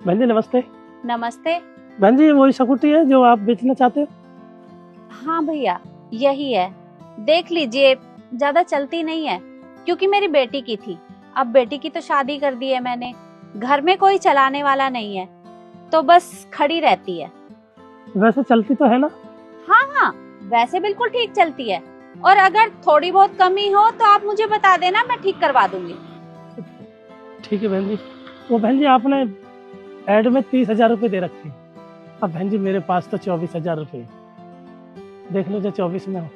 बहन जी नमस्ते। नमस्ते। बहन जी वही स्कूटी है जो आप बेचना चाहते हो? हाँ भैया, यही है। देख लीजिए, ज्यादा चलती नहीं है क्योंकि मेरी बेटी की थी। अब बेटी की तो शादी कर दी है मैंने, घर में कोई चलाने वाला नहीं है तो बस खड़ी रहती है। वैसे चलती तो है ना? हाँ हाँ, वैसे बिल्कुल ठीक चलती है। और अगर थोड़ी बहुत कमी हो तो आप मुझे बता देना, मैं ठीक करवा दूंगी। ठीक है बहन जी। वो बहन जी आपने ऐड में 30,000 रुपये दे रखे हैं। अब बहन जी मेरे पास तो 24,000 रुपये है। देख लो जो 24 में हो।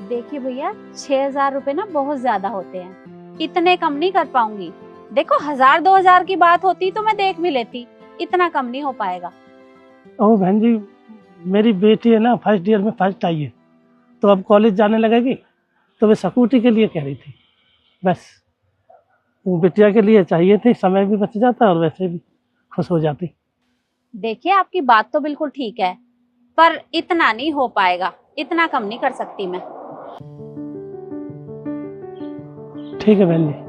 देखिए भैया, 6,000 रुपए ना बहुत ज्यादा होते हैं, इतने कम नहीं कर पाऊंगी। देखो 1,000-2,000 की बात होती तो मैं देख भी लेती, इतना कम नहीं हो पाएगा। ओ बहन जी मेरी बेटी है ना फर्स्ट ईयर में फर्स्ट आई है, तो अब कॉलेज जाने लगेगी, तो वे स्कूटी के लिए कह रही थी। बस वो बिटिया के लिए चाहिए थी, समय भी बच जाता और वैसे भी खुश हो जाती। देखिए आपकी बात तो बिल्कुल ठीक है, पर इतना नहीं हो पाएगा, इतना कम नहीं कर सकती मैं। ठीक है बहन जी।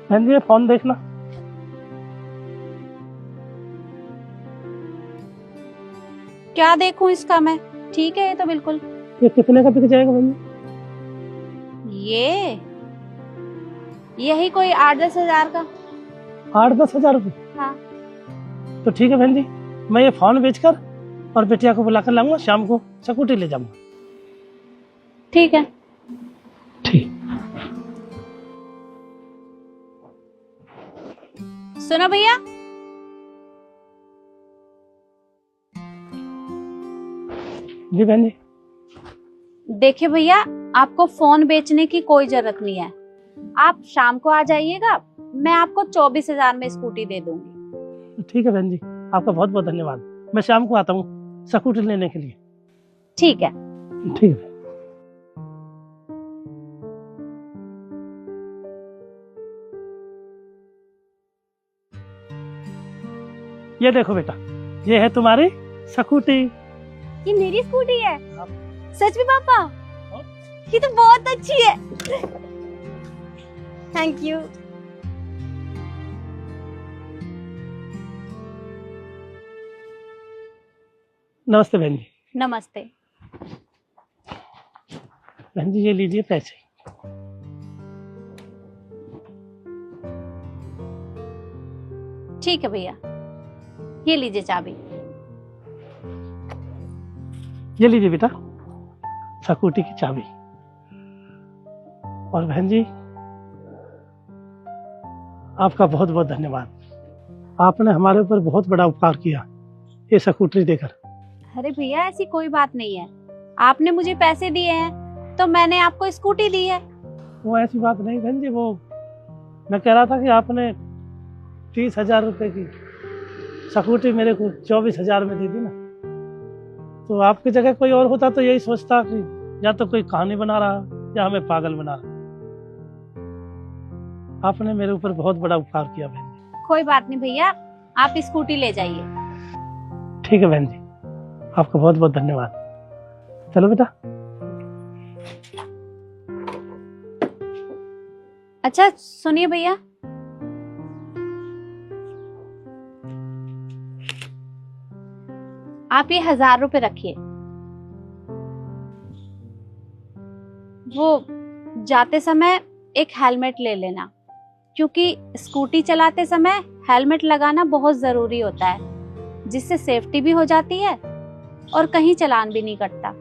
बहन जी ये फोन देखना। क्या देखूं इसका मैं? ठीक है ये तो बिल्कुल। ये कितने का बिक जाएगा बहन जी? यही कोई 8-10 हजार का। 8-10 हजार रुपये? हाँ तो ठीक है बहन जी, मैं ये फोन बेचकर और बिटिया को बुलाकर लाऊंगा, शाम को स्कूटी ले जाऊंगा। ठीक है। ठीक। सुनो भैया, जी बहन जी। देखिए भैया, आपको फोन बेचने की कोई जरूरत नहीं है। आप शाम को आ जाइएगा, मैं आपको 24,000 में स्कूटी दे दूंगी। ठीक है बहन जी, आपका बहुत बहुत धन्यवाद। मैं शाम को आता हूँ स्कूटी लेने के लिए। ठीक है। ठीक है। ये देखो बेटा, ये है तुम्हारी स्कूटी। ये मेरी स्कूटी है? सच में पापा? ये तो बहुत अच्छी है। Thank you. नमस्ते बहन जी। नमस्ते। बहन जी ये लीजिए पैसे। ठीक है भैया, ये लीजिए चाबी। ये लीजिए बेटा स्कूटी की चाबी। और बहन जी आपका बहुत बहुत धन्यवाद। आपने हमारे ऊपर बहुत बड़ा उपकार किया ये स्कूटरी देकर। अरे भैया ऐसी कोई बात नहीं है, आपने मुझे पैसे दिए हैं तो मैंने आपको स्कूटी दी है। वो ऐसी बात नहीं बहन जी, वो मैं कह रहा था कि आपने 30,000 रुपये की स्कूटी मेरे को 24,000 में दे दी ना, तो आपकी जगह कोई और होता तो यही सोचता कि या तो कोई कहानी बना रहा या हमें पागल बना रहा। आपने मेरे ऊपर बहुत बड़ा उपकार किया बहन जी। कोई बात नहीं भैया, आप स्कूटी ले जाइए। ठीक है बहन जी, आपका बहुत बहुत धन्यवाद। चलो बेटा। अच्छा सुनिए भैया, आप ये 1,000 रुपए रखिए। वो जाते समय एक हेलमेट ले लेना, क्योंकि स्कूटी चलाते समय हेलमेट लगाना बहुत जरूरी होता है, जिससे सेफ्टी भी हो जाती है और कहीं चालान भी नहीं कटता।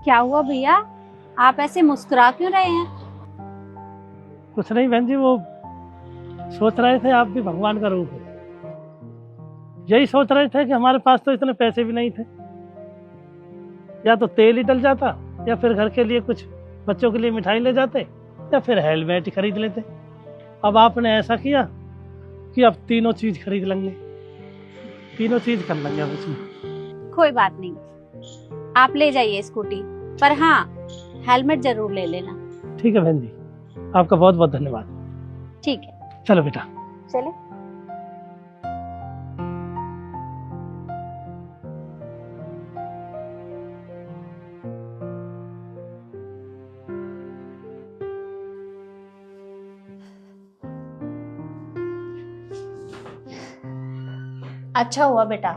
क्या हुआ भैया, आप ऐसे मुस्कुरा क्यों रहे हैं? कुछ नहीं बहन जी, वो सोच रहे थे आप भी भगवान का रूप है। यही सोच रहे थे कि हमारे पास तो इतने पैसे भी नहीं थे, या तो तेल ही डल जाता या फिर घर के लिए कुछ बच्चों के लिए मिठाई ले जाते या फिर हेलमेट ही खरीद लेते। अब आपने ऐसा किया कि अब तीनों चीज खरीद लेंगे, तीनों चीज कर लेंगे अब इसमें। कोई बात नहीं, आप ले जाइए स्कूटी, पर हाँ हेलमेट जरूर ले लेना। ठीक है बहन जी, आपका बहुत बहुत धन्यवाद। ठीक है, चलो बेटा। चले। अच्छा हुआ बेटा,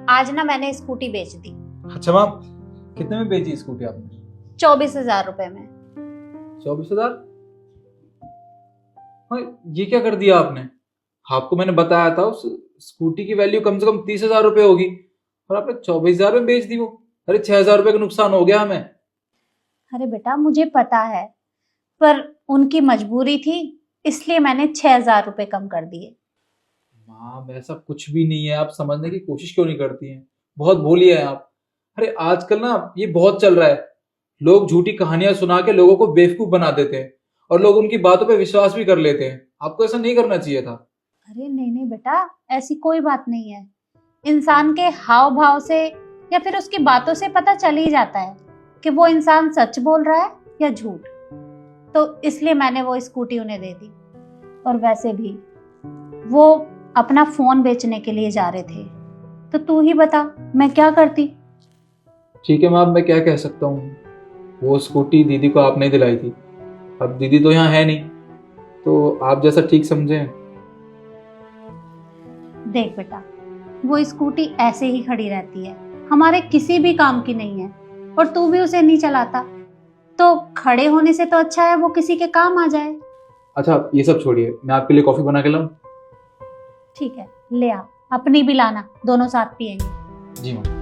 आज ना मैंने स्कूटी बेच दी। अच्छा मैम, कितने में बेची स्कूटी आपने? 24,000 रुपए में। 24,000? हाँ, ये क्या कर दिया आपने? आपको मैंने बताया था उस स्कूटी की वैल्यू कम से कम 30,000 रुपए होगी, और आपने 24,000 में बेच दी वो। अरे 6,000 रुपए का नुकसान हो गया हमें। अरे बेटा मुझे पता है, पर उनकी मजबूरी थी, इसलिए मैंने 6,000 रुपए कम कर दिए। मैम ऐसा कुछ भी नहीं है, आप समझने की कोशिश क्यों नहीं करती हैं? बहुत भोली है आप। अरे आजकल ना ये बहुत चल रहा है, लोग झूठी कहानियां सुना के लोगों को बेवकूफ बना देते हैं और लोग उनकी बातों पे विश्वास भी कर लेते हैं। आपको ऐसा नहीं करना चाहिए था। अरे नहीं नहीं बेटा, ऐसी कोई बात नहीं है। इंसान के हाव भाव से या फिर उसकी बातों से पता चल ही जाता है कि वो इंसान सच बोल रहा है या झूठ। तो इसलिए मैंने वो स्कूटी उन्हें दे दी। और वैसे भी वो अपना फोन बेचने के लिए जा रहे थे, तो तू ही बता मैं क्या करती। ठीक है मैम, मैं क्या कह सकता हूँ। वो स्कूटी दीदी को आपने ही दिलाई थी, अब दीदी तो यहाँ है नहीं, तो आप जैसा ठीक समझें। देख बेटा, वो स्कूटी ऐसे ही खड़ी रहती है, हमारे किसी भी काम की नहीं है, और तू भी उसे नहीं चलाता, तो खड़े होने से तो अच्छा है वो किसी के काम आ जाए। अच्छा ये सब छोड़िए, मैं आपके लिए कॉफी बना के लाऊं? ठीक है, ले आ, अपनी भी लाना, दोनों साथ पियेंगे। जी मैम।